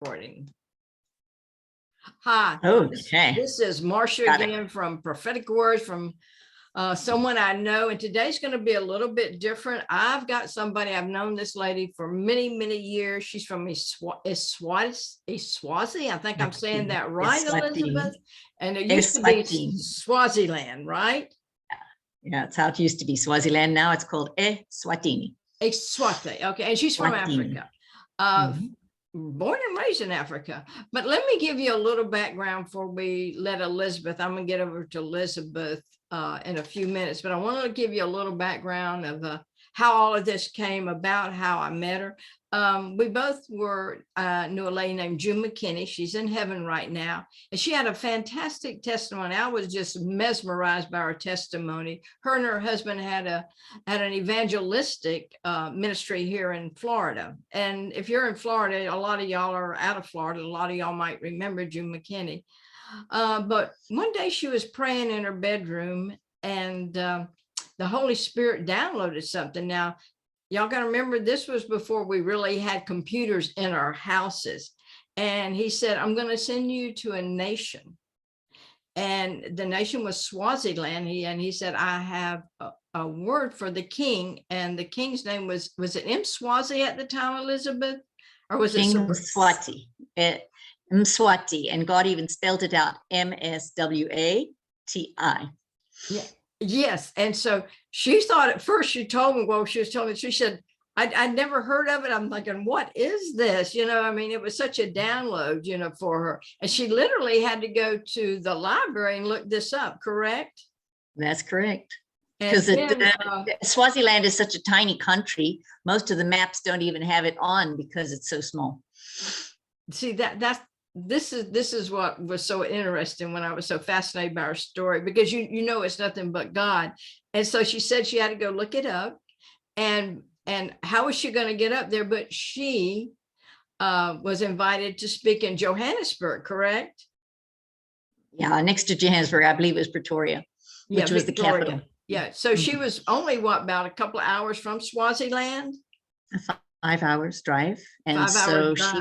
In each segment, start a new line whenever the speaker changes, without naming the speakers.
recording. Hi,
Okay.
this is Marcia again from Prophetic Words from someone I know, and today's going to be a little bit different. I've got somebody, I've known this lady for many, many years. She's from Eswazi. I think I'm saying that right, Elizabeth. And it used to be Swaziland, right?
Yeah, that's how it used to be, Swaziland. Now it's called Eswatini.
Eswatini, okay. And she's from Africa. Born and raised in Africa. But let me give you a little background before we let Elizabeth. I'm going to get over to Elizabeth in a few minutes, but I want to give you a little background of how all of this came about, how I met her. We both knew a lady named June McKinney. She's in heaven right now. And she had a fantastic testimony. I was just mesmerized by her testimony. Her and her husband had an evangelistic ministry here in Florida. And if you're in Florida, a lot of y'all are out of Florida. A lot of y'all might remember June McKinney. But one day she was praying in her bedroom, and the Holy Spirit downloaded something. Now, y'all got to remember, this was before we really had computers in our houses. And he said, I'm going to send you to a nation. And the nation was Swaziland. He said, I have a word for the king. And the king's name was it Mswazi at the time, Elizabeth? Or was it
Mswati? Mswati, and God even spelled it out, Mswati.
Yeah. Yes. And so she thought at first, she told me, well, she was telling me, she said, I'd never heard of it. I'm thinking, what is this? I mean, it was such a download, for her. And she literally had to go to the library and look this up, correct?
That's correct. Because Swaziland is such a tiny country. Most of the maps don't even have it on because it's so small.
See, this is what was so interesting when I was so fascinated by her story, because it's nothing but God. And so she said she had to go look it up, and how was she going to get up there? But she was invited to speak in Johannesburg, correct?
Yeah, next to Johannesburg, I believe it was Pretoria, which was the capital.
Yeah, so she was only about a couple of hours from Swaziland?
5 hours drive. And so she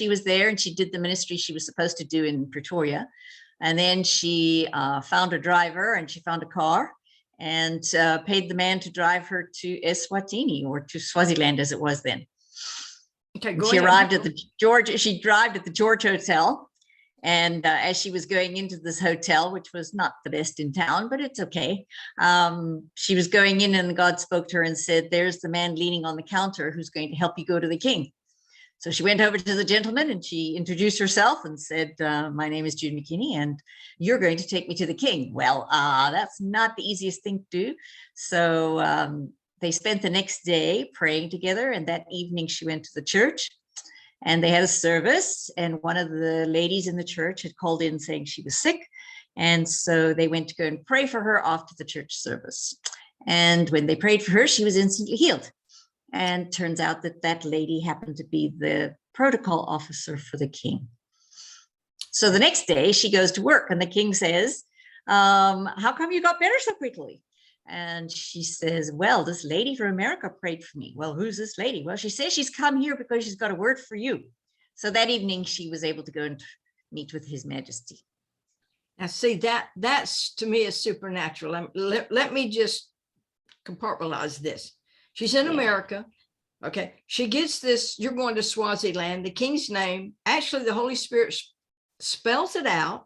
was there and she did the ministry she was supposed to do in Pretoria. And then she found a driver, and she found a car, and paid the man to drive her to Eswatini, or to Swaziland as it was then. Okay, she arrived at the George Hotel. And as she was going into this hotel, which was not the best in town, but it's okay. She was going in, and God spoke to her and said, there's the man leaning on the counter who's going to help you go to the king. So she went over to the gentleman and she introduced herself and said, my name is June McKinney, and you're going to take me to the king. Well, that's not the easiest thing to do. So they spent the next day praying together. And that evening she went to the church. And they had a service, and one of the ladies in the church had called in saying she was sick. And so they went to go and pray for her after the church service. And when they prayed for her, she was instantly healed. And turns out that that lady happened to be the protocol officer for the king. So the next day she goes to work, and the king says, how come you got better so quickly? And she says, well, this lady from America prayed for me. Well, who's this lady? Well, she says she's come here because she's got a word for you. So that evening she was able to go and meet with His Majesty.
Now, see, that's to me is supernatural. Let me just compartmentalize this. She's in America. Okay. She gets this, you're going to Swaziland, the king's name. Actually, the Holy Spirit spells it out.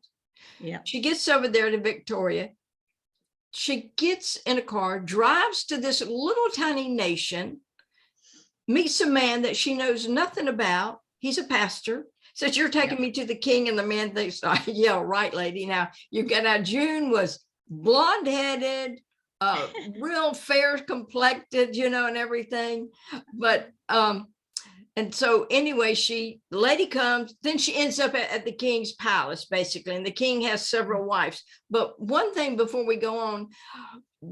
Yeah.
She gets over there to Victoria. She gets in a car, drives to this little tiny nation, meets a man that she knows nothing about. He's a pastor. Says, you're taking me to the king. And the man thinks, oh, yeah, right, lady. Now, June was blonde-headed, real fair complected, and everything. But and so anyway, the lady comes, then she ends up at the king's palace, basically. And the king has several wives. But one thing before we go on,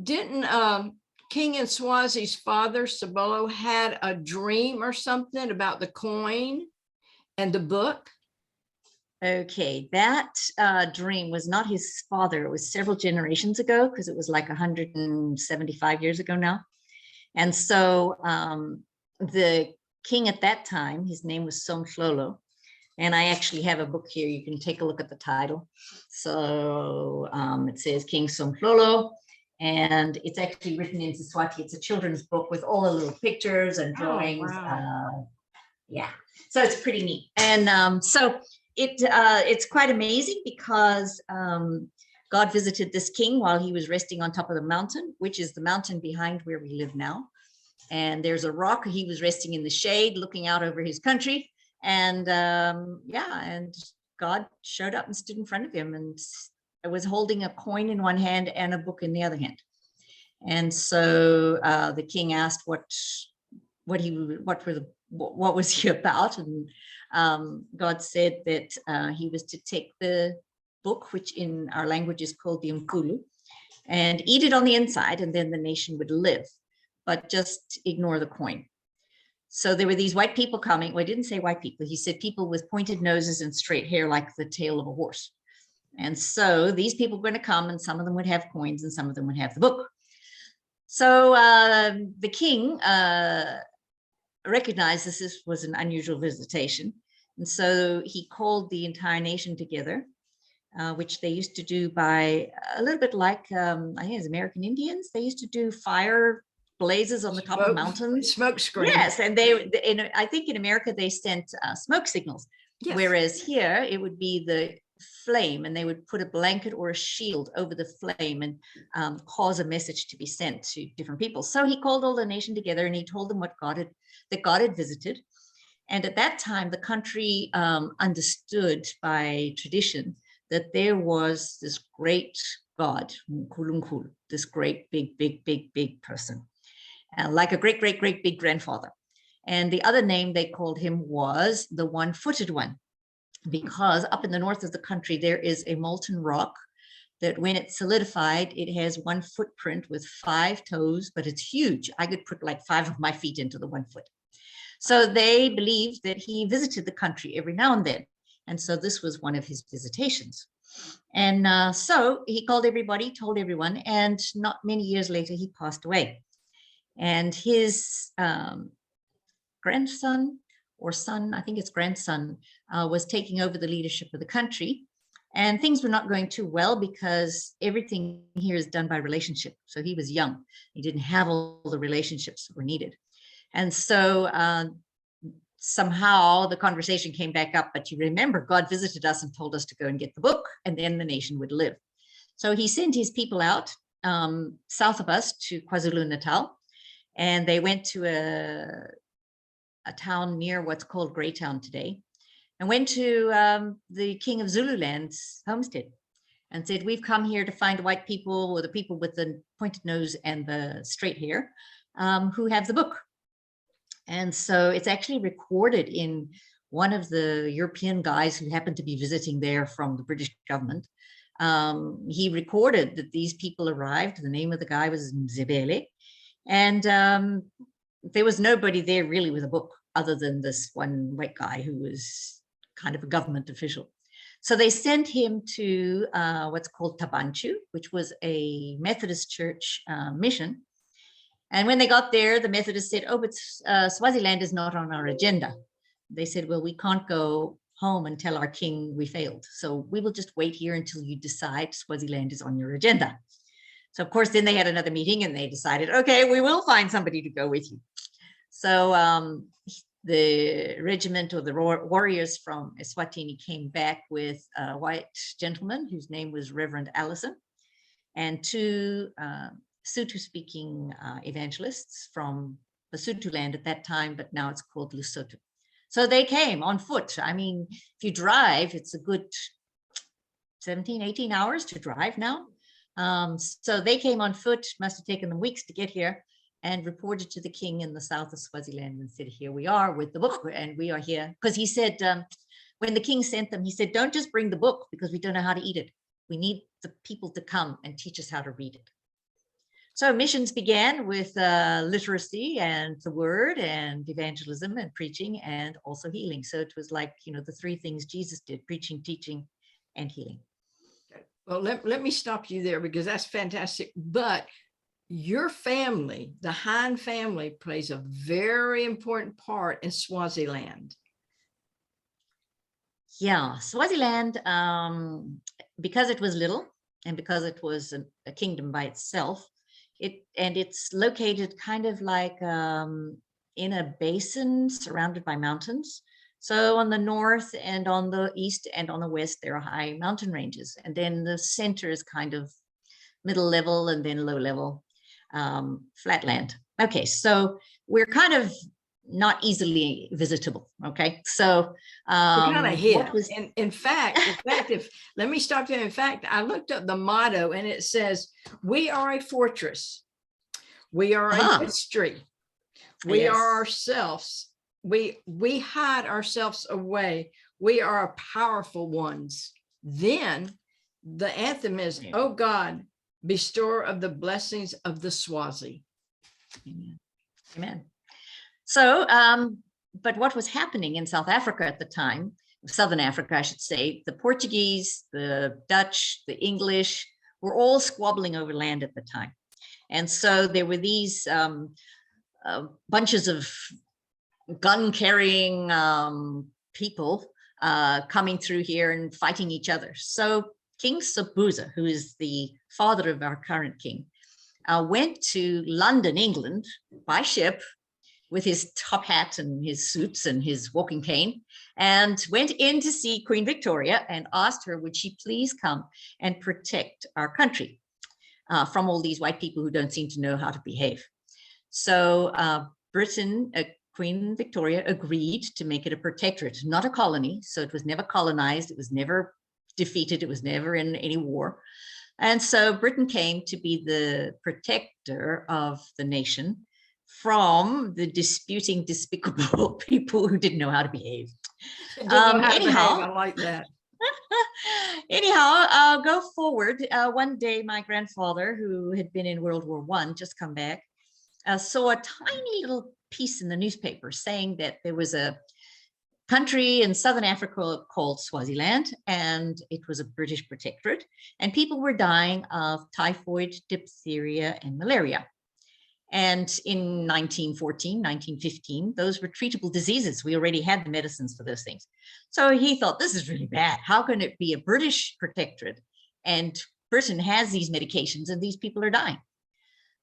didn't King Nswazi's father, Sabolo, had a dream or something about the coin and the book?
Okay, that dream was not his father. It was several generations ago, because it was like 175 years ago now. And so the king at that time, his name was Somhlolo, And I actually have a book here. You can take a look at the title. So it says King Somhlolo, and it's actually written in Siswati. It's a children's book with all the little pictures and drawings.
Oh, wow.
Yeah, so it's pretty neat. And so it's quite amazing because God visited this king while he was resting on top of the mountain, which is the mountain behind where we live now. And there's a rock. He was resting in the shade, looking out over his country. And and God showed up and stood in front of him, and I was holding a coin in one hand and a book in the other hand. And so the king asked what was he about, and God said that he was to take the book, which in our language is called the Umkulu, and eat it on the inside, and then the nation would live, but just ignore the coin. So there were these white people coming. Well, I didn't say white people. He said people with pointed noses and straight hair like the tail of a horse. And so these people were going to come, and some of them would have coins and some of them would have the book. So the king recognized this was an unusual visitation. And so he called the entire nation together, which they used to do by a little bit like, I think it's American Indians. They used to do fire blazes on the top of mountains.
Smoke screen.
Yes, and I think in America they sent smoke signals, yes. Whereas here it would be the flame, and they would put a blanket or a shield over the flame and cause a message to be sent to different people. So he called all the nation together, and he told them that God had visited. And at that time, the country understood by tradition that there was this great God, Nkulunkulu, this great, big person. Like a great big grandfather. And the other name they called him was the one-footed one, because up in the north of the country, there is a molten rock that when it's solidified, it has one footprint with 5 toes, but it's huge. I could put like 5 of my feet into the 1 foot. So they believed that he visited the country every now and then. And so this was one of his visitations. And so he called everybody, told everyone, and not many years later, he passed away. And his grandson or son, I think it's grandson, was taking over the leadership of the country. And things were not going too well because everything here is done by relationship. So he was young. He didn't have all the relationships that were needed. And so somehow the conversation came back up, but you remember God visited us and told us to go and get the book, and then the nation would live. So he sent his people out south of us to KwaZulu-Natal. And they went to a town near what's called Greytown today, and went to the king of Zululand's homestead and said, we've come here to find white people, or the people with the pointed nose and the straight hair, who have the book. And so it's actually recorded in one of the European guys who happened to be visiting there from the British government. He recorded that these people arrived. The name of the guy was Mzebele. And there was nobody there really with a book other than this one white guy who was kind of a government official. So they sent him to what's called Tabanchu, which was a Methodist church mission. And when they got there, the Methodists said, oh, but Swaziland is not on our agenda. They said, well, we can't go home and tell our king we failed. So we will just wait here until you decide Swaziland is on your agenda. So, of course, then they had another meeting and they decided, okay, we will find somebody to go with you. So the regiment or the warriors from Eswatini came back with a white gentleman whose name was Reverend Allison, and 2 Sotho-speaking evangelists from Basotho land at that time, but now it's called Lesotho. So they came on foot. I mean, if you drive, it's a good 17, 18 hours to drive now. So they came on foot, must have taken them weeks to get here, and reported to the king in the south of Swaziland and said, here we are with the book, and we are here. Because he said, when the king sent them, he said, don't just bring the book because we don't know how to eat it. We need the people to come and teach us how to read it. So missions began with literacy and the word and evangelism and preaching and also healing. So it was like, you know, the 3 things Jesus did: preaching, teaching, and healing.
Well, let me stop you there because that's fantastic. But your family, the Hine family, plays a very important part in Swaziland.
Yeah, Swaziland, because it was little and because it was a kingdom by itself, it's located kind of like in a basin surrounded by mountains. So on the north and on the east and on the west, there are high mountain ranges. And then the center is kind of middle level and then low level flatland. Okay, so we're kind of not easily visitable. Okay, so
We're kind of
what
hid.
was
And in fact, if let me stop you. In fact, I looked up the motto and it says, "We are a fortress. We are a mystery. We
yes.
are ourselves. We hide ourselves away. We are powerful ones." Then the anthem is, "Oh God, bestower of the blessings of the Swazi."
Amen. Amen. So, but what was happening in South Africa at the time, Southern Africa, I should say, the Portuguese, the Dutch, the English were all squabbling over land at the time. And so there were these bunches of gun-carrying people coming through here and fighting each other. So King Sobhuza, who is the father of our current king, went to London, England, by ship with his top hat and his suits and his walking cane, and went in to see Queen Victoria and asked her, would she please come and protect our country from all these white people who don't seem to know how to behave. So Britain, Queen Victoria agreed to make it a protectorate, not a colony. So it was never colonized. It was never defeated. It was never in any war. And so Britain came to be the protector of the nation from the disputing, despicable people who didn't know how to behave.
Anyhow, I like that.
Anyhow, go forward. One day, my grandfather, who had been in World War I, just come back, saw a tiny little piece in the newspaper saying that there was a country in Southern Africa called Swaziland, and it was a British protectorate, and people were dying of typhoid, diphtheria, and malaria. And in 1914, 1915, those were treatable diseases. We already had the medicines for those things. So he thought, this is really bad. How can it be a British protectorate and Britain has these medications and these people are dying?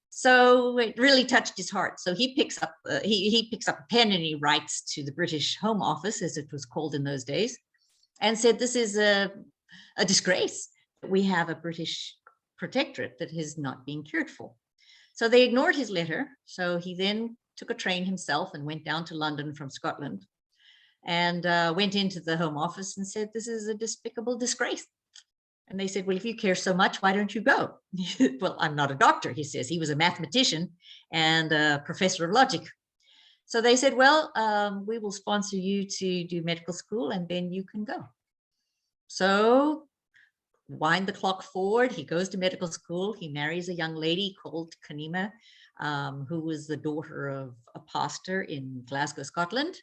So it really touched his heart. So he picks up he picks up a pen and he writes to the British Home Office, as it was called in those days, and said, this is a disgrace. We have a British protectorate that is not being cured for. So they ignored his letter. So he then took a train himself and went down to London from Scotland and went into the Home Office and said, this is a despicable disgrace. And they said, well, if you care so much, why don't you go? Well, I'm not a doctor, he says. He was a mathematician and a professor of logic. So they said, well, we will sponsor you to do medical school and then you can go. So wind the clock forward. He goes to medical school. He marries a young lady called Kanima, who was the daughter of a pastor in Glasgow, Scotland.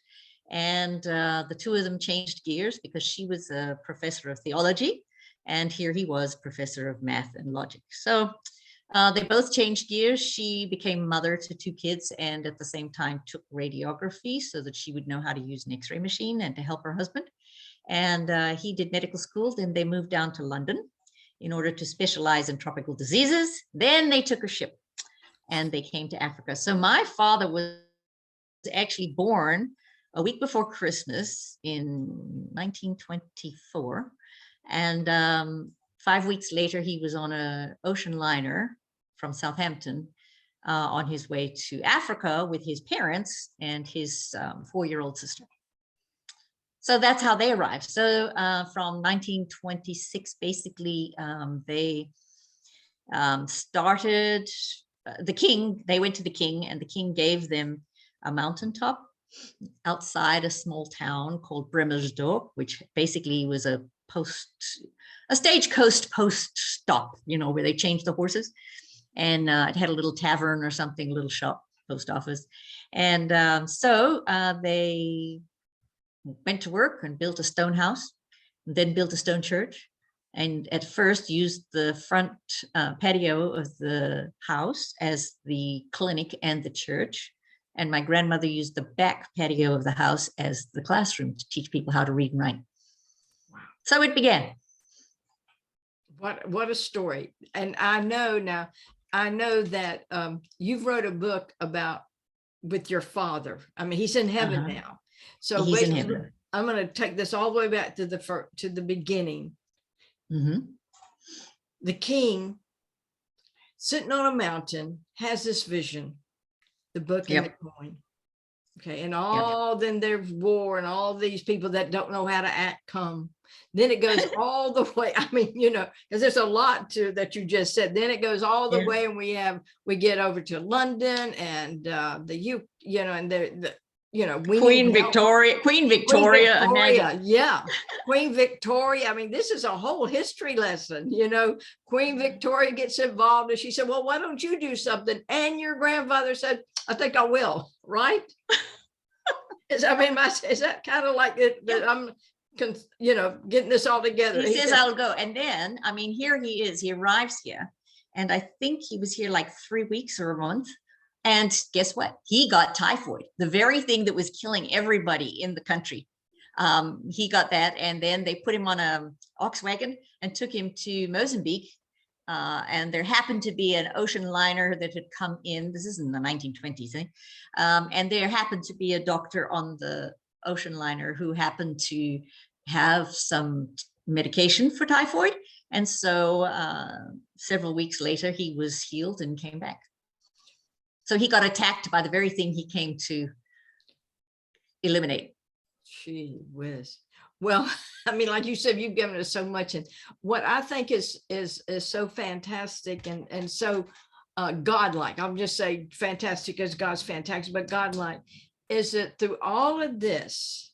And the two of them changed gears because she was a professor of theology. And here he was, professor of math and logic. So they both changed gears. She became mother to two kids and at the same time took radiography so that she would know how to use an X-ray machine and to help her husband. And he did medical school. Then they moved down to London in order to specialize in tropical diseases. Then they took a ship and they came to Africa. So my father was actually born a week before Christmas in 1924. And 5 weeks later, he was on an ocean liner from Southampton on his way to Africa with his parents and his 4-year-old sister. So that's how they arrived. So from 1926, basically, they started the king. They went to the king and the king gave them a mountaintop outside a small town called Bremersdorp, which basically was a stagecoach post stop, you know, where they changed the horses. And it had a little tavern or something, a little shop, post office. And so they went to work and built a stone house, and then built a stone church. And at first used the front patio of the house as the clinic and the church. And my grandmother used the back patio of the house as the classroom to teach people how to read and write. So it began.
What a story. And I know that you've wrote a book about with your father. I mean, he's in heaven now. So
he's in heaven.
I'm going to take this all the way back to the beginning. The king sitting on a mountain has this vision, the book and the coin. Okay. And then there's war and all these people that don't know how to act come. Then it goes all the way. I mean, because there's a lot to that you just said. Then it goes all the way, and we get over to London and and
Queen Victoria. Queen Victoria,
Queen Victoria. I mean, this is a whole history lesson. Queen Victoria gets involved, and she said, "Well, why don't you do something?" And your grandfather said, "I think I will." Right? Is that kind of like it? That I'm getting this all together.
He says, "I'll go." And then, here he is. He arrives here, and I think he was here like 3 weeks or a month. And guess what? He got typhoid, the very thing that was killing everybody in the country. He got that, and then they put him on a ox wagon and took him to Mozambique. And there happened to be an ocean liner that had come in. This is in the 1920s, and there happened to be a doctor on the ocean liner who happened to have some medication for typhoid. And so several weeks later, he was healed and came back. So he got attacked by the very thing he came to eliminate.
Gee whiz. Well, like you said, you've given us so much. And what I think is so fantastic and so godlike, I'll just say fantastic because God's fantastic, but godlike, is that through all of this,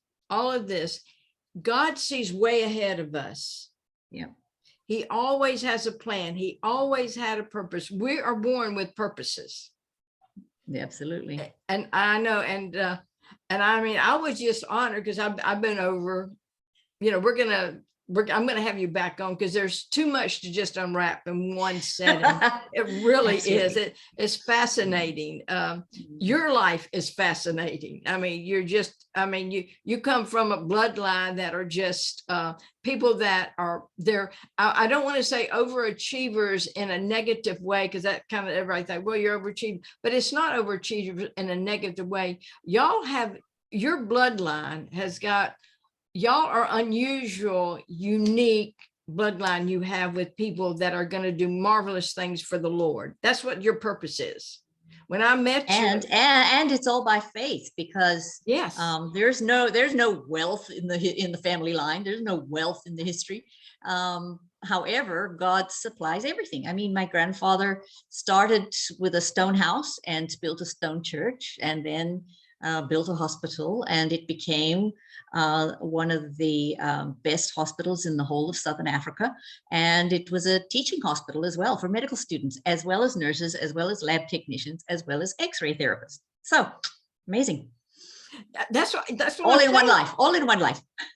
God sees way ahead of us.
Yeah. He
always has a plan. He always had a purpose. We are born with purposes.
Yeah, absolutely.
And I know, and I was just honored because I've been over, I'm gonna have you back on because there's too much to just unwrap in one setting. It really is. It's fascinating. Your life is fascinating. You come from a bloodline that are just people that are there. I don't want to say overachievers in a negative way, because that kind of everybody think, well, you're overachieving, but it's not overachievers in a negative way. Y'all have, your bloodline has got, y'all are unusual, unique bloodline you have with people that are going to do marvelous things for the Lord. That's what your purpose is. When I met you,
and it's all by faith, because
yes,
there's no wealth in the family line. There's no wealth in the history. However, God supplies everything. My grandfather started with a stone house and built a stone church, and then built a hospital, and it became one of the best hospitals in the whole of Southern Africa. And it was a teaching hospital as well for medical students, as well as nurses, as well as lab technicians, as well as x-ray therapists. So amazing.
That's what
all in one life.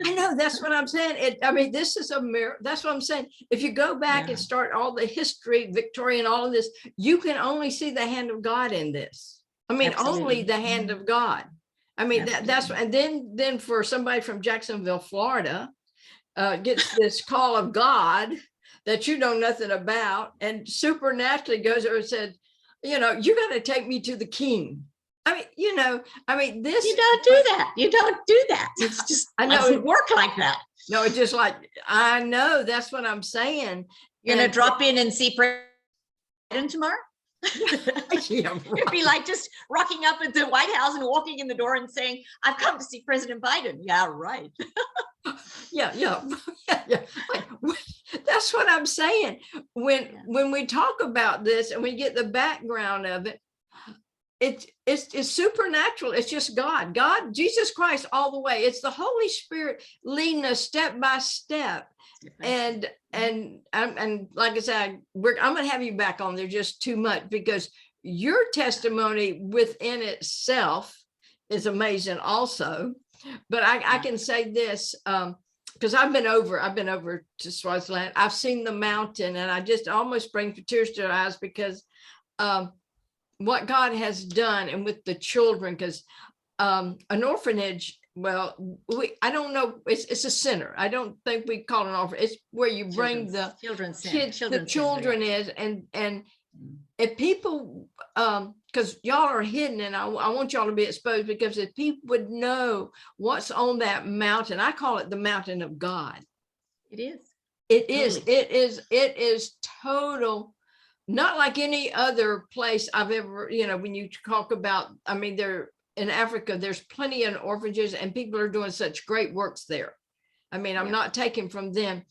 I know, that's what I'm saying. This is a mirror. That's what I'm saying. If you go back and start all the history, Victorian, all of this, you can only see the hand of God in this.
Absolutely.
Only the hand of God. That's, and then for somebody from Jacksonville, Florida, gets this call of God that you know nothing about, and supernaturally goes over and said, you got to take me to the king. This. You don't
do that. You don't do that. It's just,
I know
it work like that.
No, it's just like, I know, that's what I'm saying.
You're going to drop in and see President tomorrow?
Yeah, right.
It'd be like just rocking up at the White House and walking in the door and saying, "I've come to see President Biden." Yeah, right.
yeah. Like, that's what I'm saying. When we talk about this and we get the background of it, it's supernatural. It's just God, Jesus Christ, all the way. It's the Holy Spirit leading us step by step. And like I said, I'm going to have you back on there just too much, because your testimony within itself is amazing also. But I can say this, because I've been over to Swaziland. I've seen the mountain, and I just almost bring tears to our eyes, because what God has done, and with the children, because an orphanage well, I don't know. It's a center. I don't think we call it an offering. It's where you bring the
children's
kids, the
center,
children is, and if people, because y'all are hidden, and I want y'all to be exposed, because if people would know what's on that mountain, I call it the mountain of God.
It is.
It is. It is total. Not like any other place I've ever, when you talk about, I mean, there in Africa, there's plenty of orphanages and people are doing such great works there. I mean, I'm not taking from them,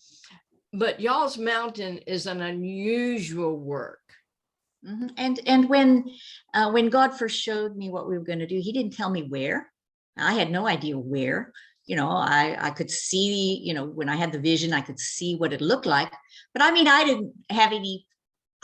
but y'all's mountain is an unusual work.
And when God first showed me what we were going to do, he didn't tell me where. I had no idea where. I could see, when I had the vision, I could see what it looked like. But I mean, I didn't have any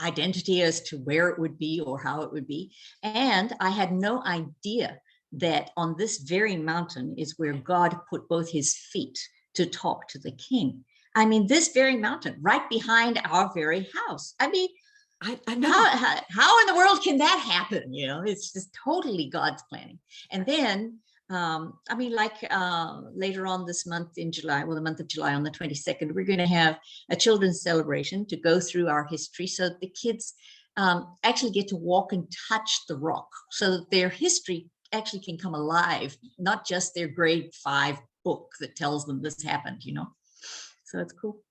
identity as to where it would be or how it would be. And I had no idea that on this very mountain is where God put both his feet to talk to the king. I mean, this very mountain right behind our very house. I mean, I know how in the world can that happen? It's just totally God's planning. And then, I mean, like later on this month in July, the month of July on the 22nd, we're going to have a children's celebration to go through our history so that the kids actually get to walk and touch the rock so that their history actually can come alive, not just their grade 5 book that tells them this happened, So it's cool.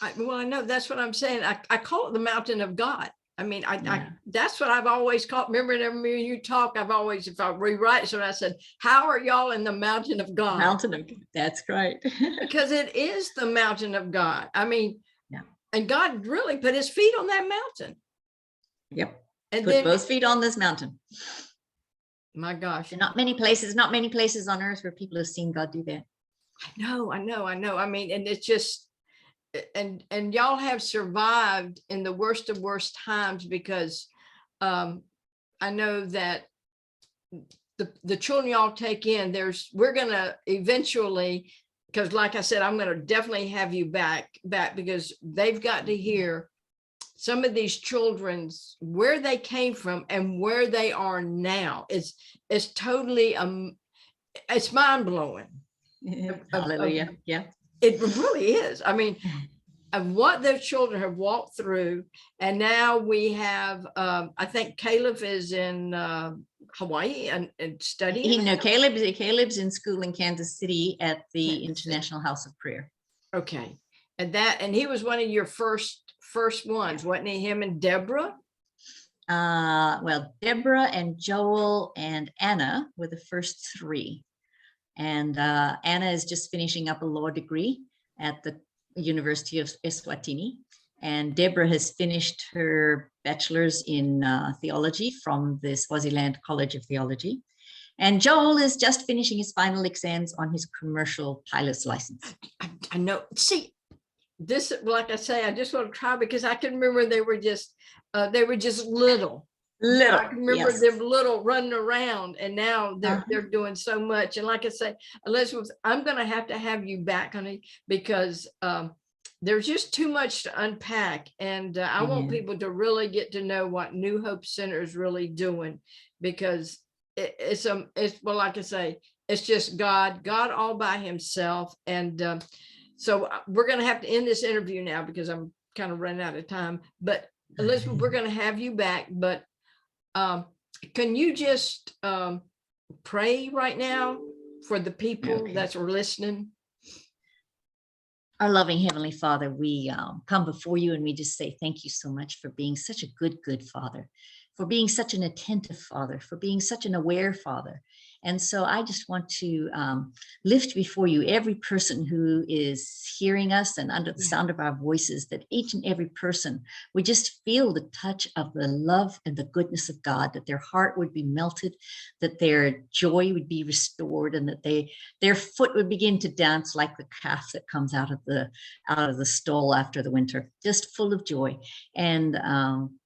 I know that's what I'm saying. I call it the mountain of God. I mean, I that's what I've always called. Remember, whenever you talk, I've always, if I rewrite, so I said, how are y'all in the mountain of God?
Mountain of God. That's right.
Because it is the mountain of God. I mean, and God really put his feet on that mountain.
Yep. And put both feet on this mountain.
My gosh.
Not many places on earth where people have seen God do that.
I know. I mean, and it's just, and y'all have survived in the worst of worst times, because I know that the children y'all take in, we're gonna eventually, because like I said, I'm gonna definitely have you back because they've got to hear some of these children's where they came from and where they are now. It's totally it's mind-blowing.
Hallelujah. Yeah.
It really is. I mean, of what those children have walked through. And now we have, I think Caleb is in Hawaii and studying.
Caleb's in school in Kansas City at the International House of Prayer.
Okay. And he was one of your first ones, wasn't he? Him and Deborah?
Well, Deborah and Joel and Anna were the first 3. And Anna is just finishing up a law degree at the University of Eswatini. And Deborah has finished her bachelor's in theology from the Swaziland College of Theology. And Joel is just finishing his final exams on his commercial pilot's license.
I know. See, this, like I say, I just want to try, because I can remember they were just little. I can remember them little running around, and now they're doing so much. And like I say, Elizabeth, I'm going to have you back, honey, because there's just too much to unpack. And I want people to really get to know what New Hope Center is really doing, because it's well, like I say, it's just God all by himself. And so we're going to have to end this interview now, because I'm kind of running out of time. But Elizabeth, we're going to have you back. But can you just pray right now for the people that are listening?
Our loving Heavenly Father, we come before you and we just say thank you so much for being such a good Father, for being such an attentive Father, for being such an aware Father. And so I just want to lift before you every person who is hearing us and under the sound of our voices, that each and every person would just feel the touch of the love and the goodness of God, that their heart would be melted, that their joy would be restored, and that their foot would begin to dance like the calf that comes out of the stall after the winter, just full of joy and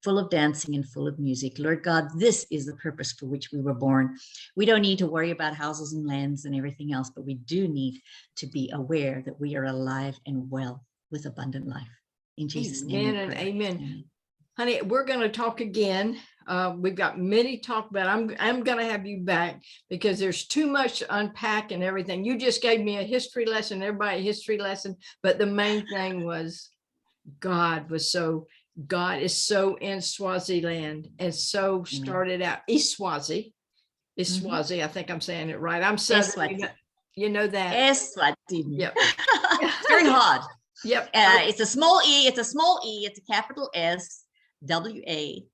full of dancing and full of music. Lord God, this is the purpose for which we were born. We don't need to worry about houses and lands and everything else, but we do need to be aware that we are alive and well with abundant life. In Jesus' name.
Amen and amen. Honey, we're going to talk again. We've got many talk about. I'm going to have you back because there's too much to unpack and everything. You just gave me a history lesson, everybody a history lesson, but the main thing was God is so in Swaziland, and so started out Iswazi. I think I'm saying it right. I'm Southern, you know that.
Eswatini.
Yep.
It's very hard.
Yep.
It's a small E. It's a capital S, WATINI.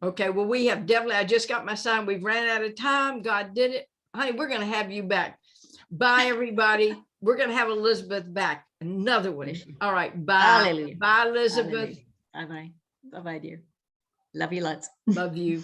Okay. Well, we have definitely, I just got my sign. We've ran out of time. God did it. Honey, we're going to have you back. Bye, everybody. We're going to have Elizabeth back. Another one. All right. Bye.
Hallelujah.
Bye, Elizabeth.
Bye-bye. Bye-bye, dear. Love you lots.
Love you.